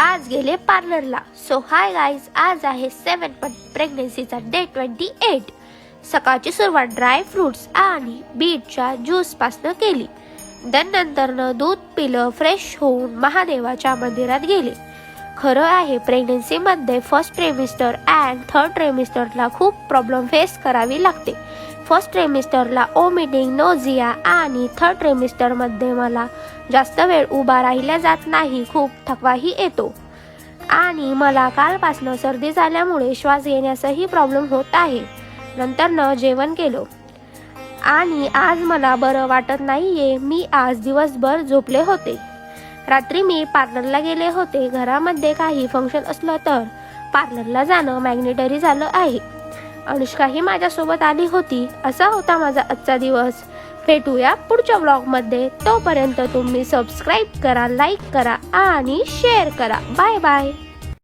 आज गेले पार्लरला. So hi guys, आज आहे 7 मंथ प्रेग्नन्सीचा डे 28. सकाळची सुरुवात ड्राय फ्रुट्स आणि बीटच्या ज्यूस पासनं केली. नंतरनं दूध पिलं, फ्रेश होऊन महादेवाच्या मंदिरात गेले. खरं आहे, प्रेग्नन्सीमध्ये फर्स्ट ट्रेमिस्टर अँड थर्ड ट्रेमिस्टरला खूप प्रॉब्लेम फेस करावी लागते. फर्स्ट ट्रेमिस्टरला ओमिटिंग, नोझिया आणि थर्ड ट्रेमिस्टरमध्ये मला जास्त वेळ उभा राहिला जात नाही, खूप थकवाही येतो आणि मला कालपासनं सर्दी झाल्यामुळे श्वास घेण्यासही प्रॉब्लेम होत आहे. नंतरनं जेवण केलं आणि आज मला बरं वाटत नाहीये. मी आज दिवसभर झोपले होते. रात्री मी पार्लरला गेले होते. घरामध्ये काही फंक्शन असलं तर पार्लरला जाणं मॅग्नेटरी झालं आहे. अनुष्काही माझ्यासोबत आली होती. असा होता माझा आजचा दिवस. भेटूया पुढच्या व्लॉगमध्ये. तोपर्यंत तुम्ही सबस्क्राईब करा, लाईक करा आणि शेअर करा. Bye bye.